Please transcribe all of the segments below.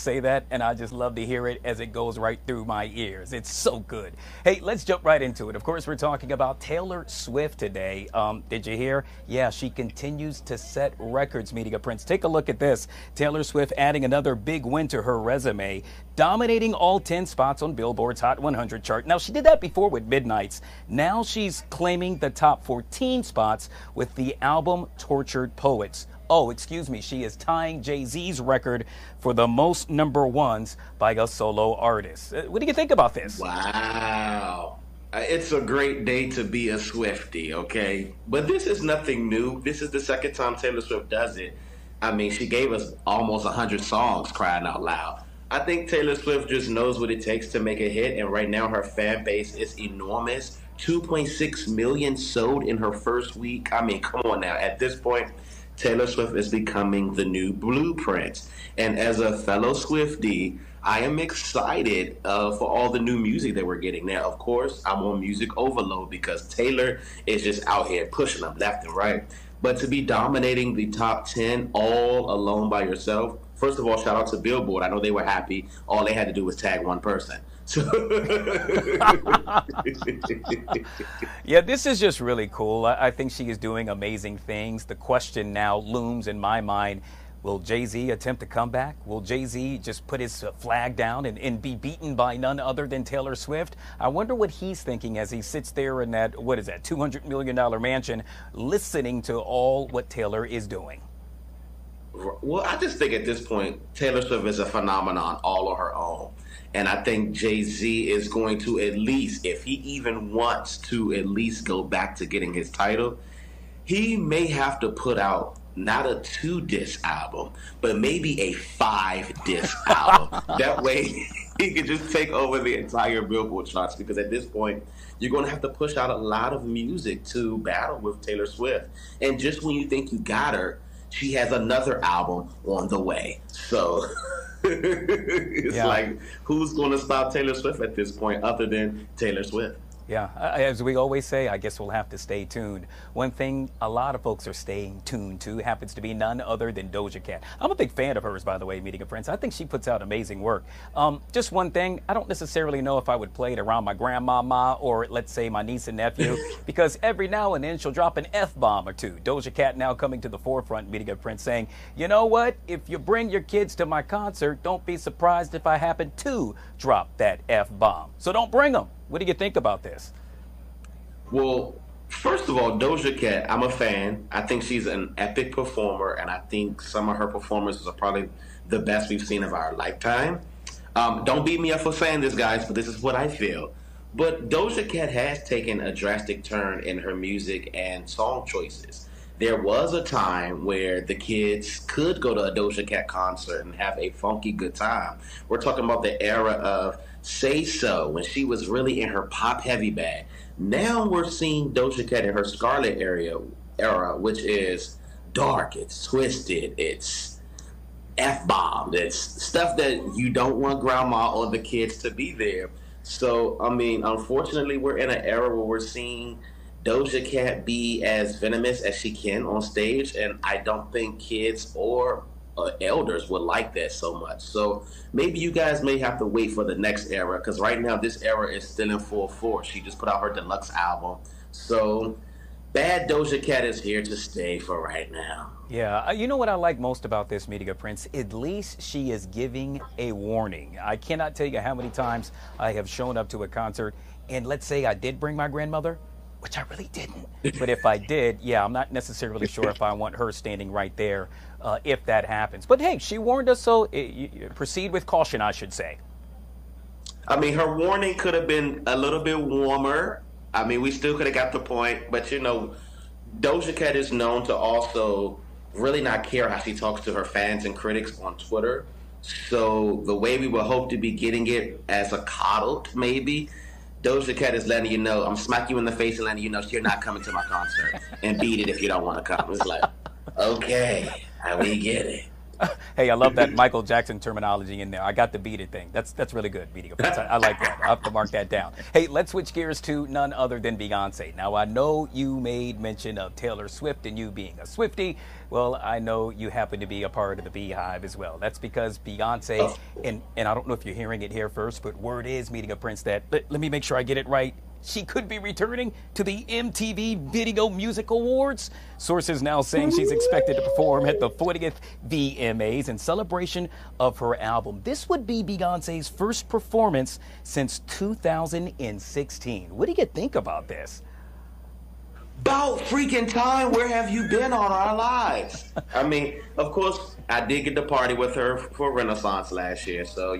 say that, and I just love to hear it as it goes right through my ears. It's so good. Hey, let's jump right into it. Of course, we're talking about Taylor Swift today. Did you hear? Yeah, she continues to set records, Media Prince. Take a look at this. Taylor Swift adding another big win to her resume, dominating all 10 spots on Billboard's Hot 100 chart. Now, she did that before with Midnights. Now she's claiming the top 14 spots with the album Tortured Poets. Oh, excuse me, she is tying Jay-Z's record for the most number ones by a solo artist. What do you think about this? Wow. It's a great day to be a Swiftie, okay? But this is nothing new. This is the second time Taylor Swift does it. I mean, she gave us almost 100 songs, crying out loud. I think Taylor Swift just knows what it takes to make a hit, and right now her fan base is enormous. 2.6 million sold in her first week. I mean, come on now. At this point, Taylor Swift is becoming the new Blueprint. And as a fellow Swiftie, I am excited for all the new music that we're getting. Now, of course, I'm on music overload because Taylor is just out here pushing them left and right. But to be dominating the top 10 all alone by yourself, first of all, shout out to Billboard. I know they were happy. All they had to do was tag one person. Yeah, this is just really cool. I think she is doing amazing things. The question now looms in my mind, will Jay-Z attempt to come back? Will Jay-Z just put his flag down and be beaten by none other than Taylor Swift? I wonder what he's thinking as he sits there in that, what is that, $200 million mansion, listening to all what Taylor is doing. Well, I just think at this point, Taylor Swift is a phenomenon all on her own. And I think Jay-Z is going to at least, if he even wants to at least go back to getting his title, he may have to put out not a 2-disc album, but maybe a 5-disc album. That way he can just take over the entire Billboard charts, because at this point, you're going to have to push out a lot of music to battle with Taylor Swift. And just when you think you got her, she has another album on the way. So it's like, who's going to stop Taylor Swift at this point other than Taylor Swift? Yeah, as we always say, I guess we'll have to stay tuned. One thing a lot of folks are staying tuned to happens to be none other than Doja Cat. I'm a big fan of hers, by the way, Meeting of Friends. I think she puts out amazing work. Just one thing, I don't necessarily know if I would play it around my grandmama or, let's say, my niece and nephew, because every now and then she'll drop an F-bomb or two. Doja Cat now coming to the forefront, Meeting of Friends, saying, you know what, if you bring your kids to my concert, don't be surprised if I happen to drop that F-bomb. So don't bring them. What do you think about this? Well, first of all, Doja Cat, I'm a fan. I think she's an epic performer, and I think some of her performances are probably the best we've seen of our lifetime. Don't beat me up for saying this, guys, but this is what I feel. But Doja Cat has taken a drastic turn in her music and song choices. There was a time where the kids could go to a Doja Cat concert and have a funky good time. We're talking about the era of Say So, when she was really in her pop heavy bag. Now we're seeing Doja Cat in her Scarlet era, which is dark, it's twisted, it's F-bombed, it's stuff that you don't want grandma or the kids to be there. So, I mean, unfortunately, we're in an era where we're seeing Doja Cat be as venomous as she can on stage, and I don't think kids or elders would like that so much. So maybe you guys may have to wait for the next era, because right now this era is still in full force. She just put out her deluxe album. So bad Doja Cat is here to stay for right now. Yeah, you know what I like most about this Media Prince? At least she is giving a warning. I cannot tell you how many times I have shown up to a concert, and let's say I did bring my grandmother, which I really didn't. But if I did, yeah, I'm not necessarily sure if I want her standing right there if that happens. But hey, she warned us, so proceed with caution, I should say. I mean, her warning could have been a little bit warmer. I mean, we still could have got the point. But, you know, Doja Cat is known to also really not care how she talks to her fans and critics on Twitter. So the way we would hope to be getting it as a coddled, maybe, Doja Cat is letting you know, I'm smacking you in the face and letting you know you're not coming to my concert, and beat it if you don't want to come. It's like, okay, we get it. Hey, I love that Michael Jackson terminology in there. I got the beat it thing. That's really good, beating it. I like that. I'll have to mark that down. Hey, let's switch gears to none other than Beyonce. Now, I know you made mention of Taylor Swift and you being a Swiftie. Well, I know you happen to be a part of the Beehive as well. That's because Beyonce, and I don't know if you're hearing it here first, but word is, meeting a prince, that, let me make sure I get it right, she could be returning to the MTV Video Music Awards. Sources now saying she's expected to perform at the 40th VMAs in celebration of her album. This would be Beyonce's first performance since 2016. What do you think about this? About freaking time. Where have you been all our lives? I mean, of course, I did get to party with her for Renaissance last year, so,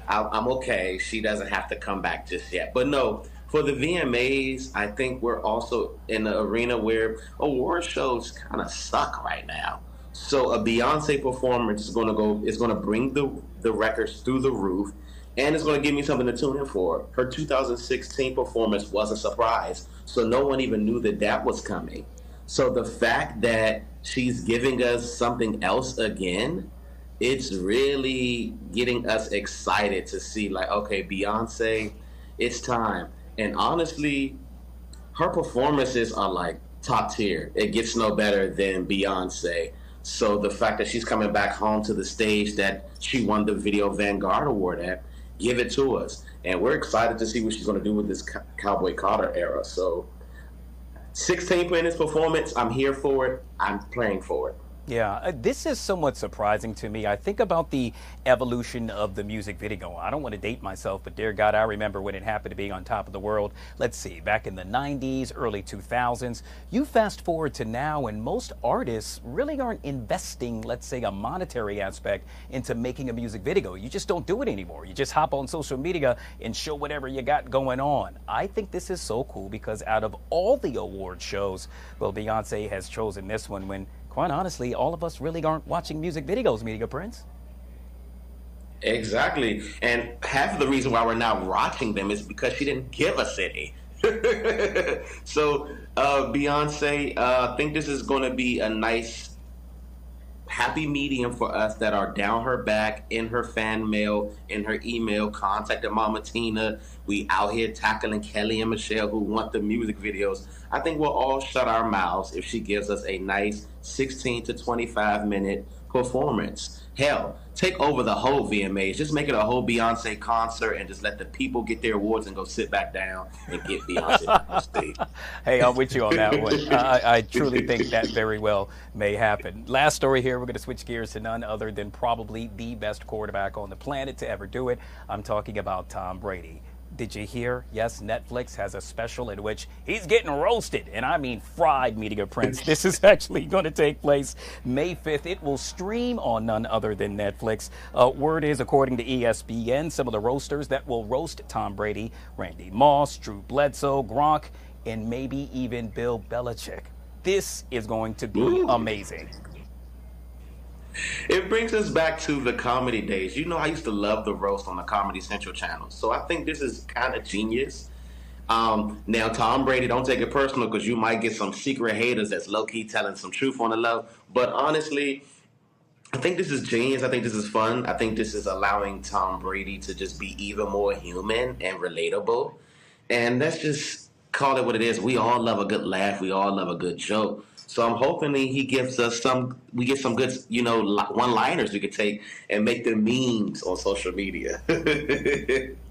I'm okay. She doesn't have to come back just yet. But no, for the VMAs, I think we're also in the arena where award shows kind of suck right now. So a Beyonce performance is going to bring the records through the roof, and it's going to give me something to tune in for. Her 2016 performance was a surprise, so no one even knew that was coming. So the fact that she's giving us something else again, it's really getting us excited to see, like, okay, Beyonce, it's time. And honestly, her performances are like top tier. It gets no better than Beyonce. So the fact that she's coming back home to the stage that she won the Video Vanguard Award at, give it to us. And we're excited to see what she's going to do with this Cowboy Carter era. So 16 minutes performance, I'm here for it. I'm praying for it. Yeah, this is somewhat surprising to me. I think about the evolution of the music video. I don't want to date myself, but dear God, I remember when it happened to be on top of the world. Let's see, back in the 90s, early 2000s. You fast forward to now, and most artists really aren't investing, let's say, a monetary aspect into making a music video. You just don't do it anymore. You just hop on social media and show whatever you got going on. I think this is so cool because out of all the award shows, well, Beyonce has chosen this one when, quite honestly, all of us really aren't watching music videos, Media Prince. Exactly. And half of the reason why we're not watching them is because she didn't give us any. So, Beyonce, I think this is going to be a nice, happy medium for us that are down her back, in her fan mail, in her email, contacted Mama Tina. We out here tackling Kelly and Michelle who want the music videos. I think we'll all shut our mouths if she gives us a nice 16 to 25 minute performance. Hell, take over the whole VMAs. Just make it a whole Beyonce concert and just let the people get their awards and go sit back down and get Beyonce on stage. Hey, I'm with you on that one. I truly think that very well may happen. Last story here, we're going to switch gears to none other than probably the best quarterback on the planet to ever do it. I'm talking about Tom Brady. Did you hear? Yes, Netflix has a special in which he's getting roasted, and I mean fried, Media Prince. This is actually going to take place May 5th. It will stream on none other than Netflix. Word is, according to ESPN, some of the roasters that will roast Tom Brady: Randy Moss, Drew Bledsoe, Gronk, and maybe even Bill Belichick. This is going to be amazing. It brings us back to the comedy days. I used to love the roast on the Comedy Central channel. So I think this is kind of genius. Now, Tom Brady, don't take it personal because you might get some secret haters that's low-key telling some truth on the low. But honestly, I think this is genius. I think this is fun. I think this is allowing Tom Brady to just be even more human and relatable. And let's just call it what it is. We all love a good laugh. We all love a good joke. So I'm hoping he gives us we get some good, one-liners we could take and make them memes on social media.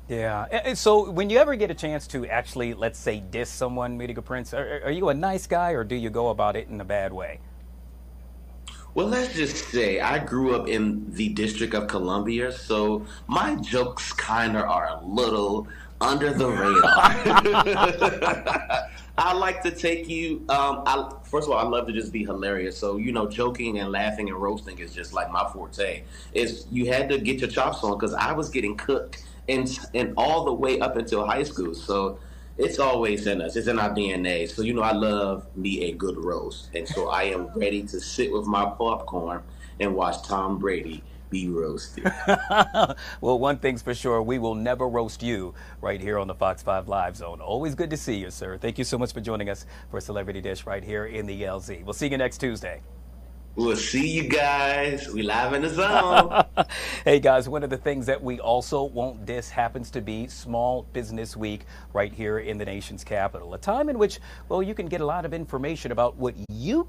Yeah. And so when you ever get a chance to actually, let's say, diss someone, Media Prince, are you a nice guy or do you go about it in a bad way? Well, let's just say I grew up in the District of Columbia, so my jokes kind of are a little under the radar. I like to take you. First of all, I love to just be hilarious. So joking and laughing and roasting is just like my forte. You had to get your chops on because I was getting cooked and all the way up until high school. So it's always in us. It's in our DNA. So I love me a good roast, and so I am ready to sit with my popcorn and watch Tom Brady be roasted. Well, one thing's for sure, we will never roast you right here on the Fox 5 Live Zone. Always good to see you, sir. Thank you so much for joining us for Celebrity Dish right here in the LZ. We'll see you next Tuesday. We'll see you guys. We live in the zone. Hey guys, one of the things that we also won't diss happens to be Small Business Week right here in the nation's capital. A time in which, well, you can get a lot of information about what you